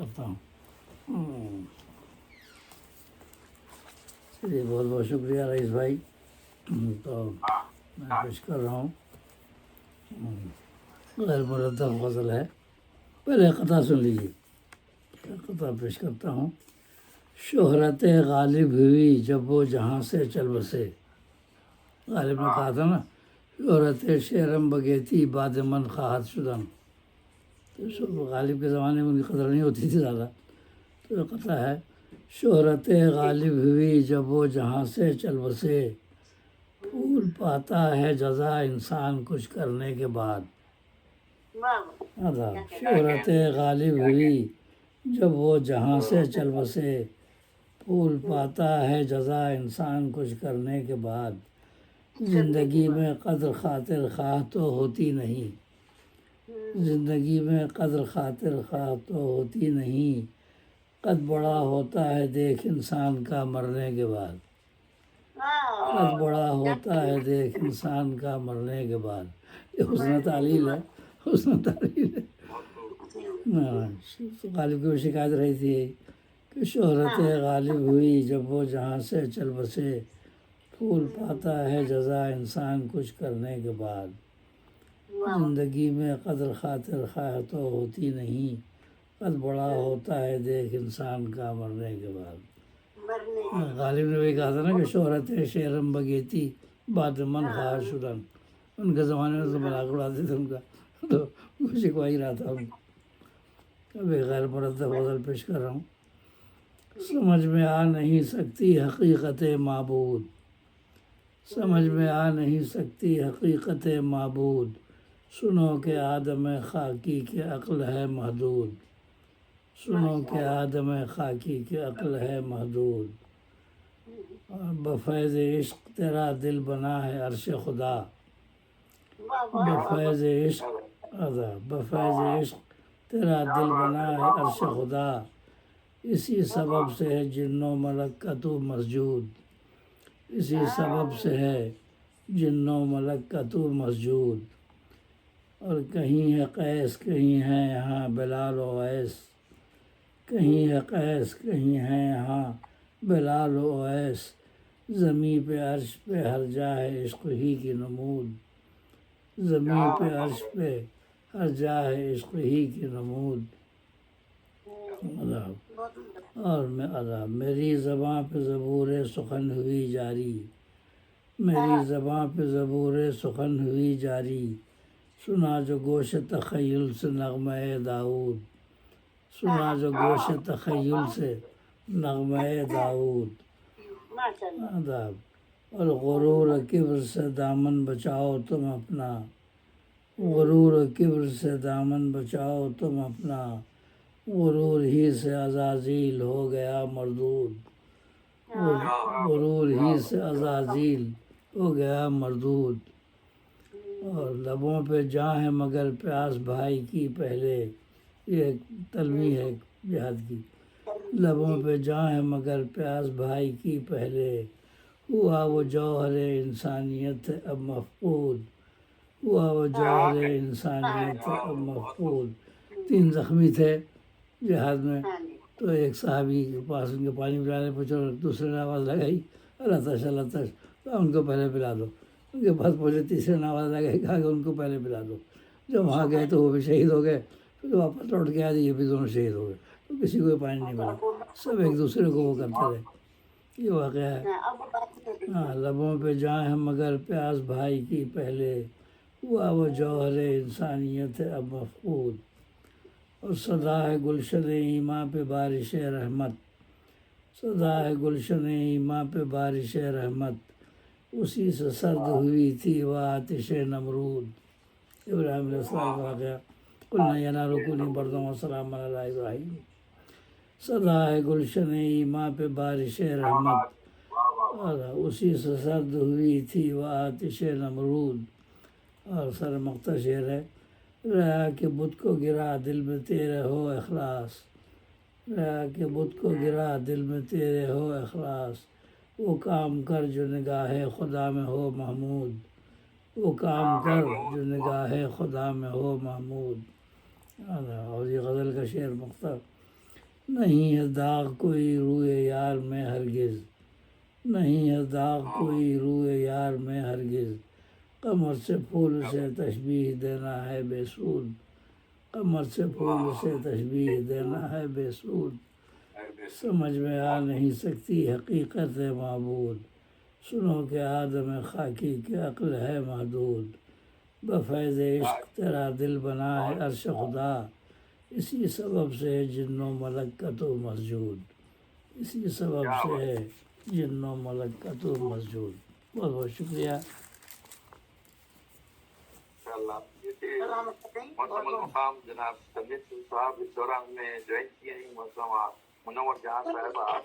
کرتا ہوں۔ چلیے بہت بہت شکریہ رئیس بھائی۔ تو میں پیش کر رہا ہوں، غیر مرتب غزل ہے۔ پہلے قطعہ سن لیجیے، قطعہ پیش کرتا ہوں۔ شہرت غالب ہوئی جب وہ جہاں سے چل بسے۔ غالب نے کہا تھا نا، شہرت شعرم بگیتی باد من خواہد شدن۔ تو غالب کے زمانے میں ان کی قدر نہیں ہوتی تھی زیادہ، تو یہ قطعہ ہے۔ شہرت غالب ہوئی جب وہ جہاں سے چل بسے، پھول پاتا ہے جزا انسان کچھ کرنے کے بعد۔ شہرت غالب ہوئی جب وہ جہاں سے چل بسے، پھول پاتا ہے جزا انسان کچھ کرنے کے بعد۔ زندگی میں قدر خاطر خواہ تو ہوتی نہیں، زندگی میں قدر خاطر خواہ تو ہوتی نہیں، قد بڑا ہوتا ہے دیکھ انسان کا مرنے کے بعد۔ قد بڑا ہوتا ہے دیکھ انسان کا مرنے کے بعد۔ یہ حسن تعلیل ہے، حسن تعلیل ہے۔ غالب کی وہ شکایت رہی تھی کہ شہرت غالب ہوئی جب وہ جہاں سے چل بسے، پھول پاتا ہے جزا انسان کچھ کرنے کے بعد۔ زندگی میں قدر خاطر خواہ تو ہوتی نہیں، قد بڑا ہوتا ہے دیکھ انسان کا مرنے کے بعد۔ غالب نے بھی کہا تھا نا کہ شہرت شعرم بگیتی باد من خواہد شدن۔ ان کے زمانے میں تو مذاق اڑاتے تھے ان کا، تو وہ شکوا ہی رہا تھا ان کو۔ ابھی غیر مرتب غزل پیش کر رہا ہوں۔ سمجھ میں آ نہیں سکتی حقیقت معبود، سمجھ میں آ نہیں سکتی حقیقت معبود، سنو کہ آدم خاکی کی عقل ہے محدود، سنو کہ آدم خاکی کی عقل ہے محدود۔ بفیض عشق تیرا دل بنا ہے عرش خدا، بفیض عشق بفیض عشق تیرا دل بنا ہے عرش خدا، اسی سبب سے ہے جن و ملک کا تو مسجود، اسی سبب سے ہے جن و ملک کا تو مسجود۔ اور کہیں ہے قیس کہیں ہے یہاں بلال و اویس، کہیں ہے قیس کہیں ہے یہاں بلال و اویس، زمیں پہ عرش پہ ہر جا ہے عشق ہی کی نمود، زمیں پہ عرش پہ ہر جا ہے عشق ہی کی نمود۔ اور میری زباں پہ زبور سخن ہوئی جاری، میری زباں پہ زبور سخن ہوئی جاری، سنا جو گوش تخیل سے نغمہ داؤد، سنا جو گوش تخیل سے نغمہ داؤد۔ اور غرور کبر سے دامن بچاؤ تم اپنا، غرور کبر سے دامن بچاؤ تم اپنا، غرور ہی سے عزازیل ہو گیا مردود، غرور ہی سے عزازیل ہو گیا مردود۔ اور لبوں پہ جاں ہے مگر پیاس بھائی کی پہلے، یہ ایک تلوی ہے جہاد کی۔ لبوں پہ جاں ہے مگر پیاس بھائی کی پہلے، ہوا وہ جوہر انسانیت اب مفقود، ہوا وہ جوہر انسانیت اب مفقود۔ 3 زخمی تھے جہاد میں، تو ایک صحابی کے پاس ان کے پانی پلانے پہنچے، دوسرے نے آواز لگائی التش التش، تو ان کو پہلے پلا دو۔ ان کے پاس پہنچے، تیسرے نے آواز لگائی، کہا کہ ان کو پہلے پلا دو۔ جب وہاں گئے تو وہ بھی شہید ہو گئے، پھر واپس لوٹ کے آئے، یہ بھی دونوں شہید ہو گئے، تو کسی کو پانی نہیں ملا، سب ایک دوسرے کو وہ کرتے رہے۔ یہ واقعہ ہے۔ لبوں پہ جاں ہے مگر پیاس بھائی کی پہلے، ہوا وہ جوہر انسانیت اب مفقود۔ اور صدا ہے گلشن ایماں پہ بارش رحمت، صدا ہے گلشن ایماں پہ بارش رحمت، اسی سے سرد ہوئی تھی وہ آتش نمرود۔ ابراہیم علیہ السلام کا واقعہ، قلنا یا نار کونی بردا وسلاما علی ابراہیم۔ صدا ہے گلشن ایماں پہ بارش رحمت، اور اسی سے سرد ہوئی تھی وہ آتش نمرود۔ اور سر مقطع شعر ہے، رہا کہ بت کو گرا دل میں تیرے ہو اخلاص، رہا کہ بت کو گرا دل میں تیرے ہو اخلاص، وہ کام کر جو نگاہ خدا میں ہو محمود، وہ کام کر جو نگاہ خدا میں ہو محمود۔ اور یہ غزل کا شعر مقطع نہیں ہے داغ کوئی روئے یار میں ہرگز، نہیں ہے داغ کوئی روئے یار میں ہرگز، قمر سے پھول سے تشبیہ دینا ہے بے سود، قمر سے پھول سے تشبیہ دینا ہے بے سود، سمجھ میں آ نہیں سکتی حقیقت معبود، سنو کہ آدم خاکی کی عقل ہے محدود، بفیض عشق تیرا دل بنا ہے عرش خدا، اسی سبب سے ہے جن و ملک کا تو مسجود، اسی سبب سے ہے جن و ملک کا تو مسجود۔ بہت بہت شکریہ۔ معظم المقام جناب طبیعت صاحب اس دوران میں جوائن کیے ہیں، معظم منور جہاں صاحبہ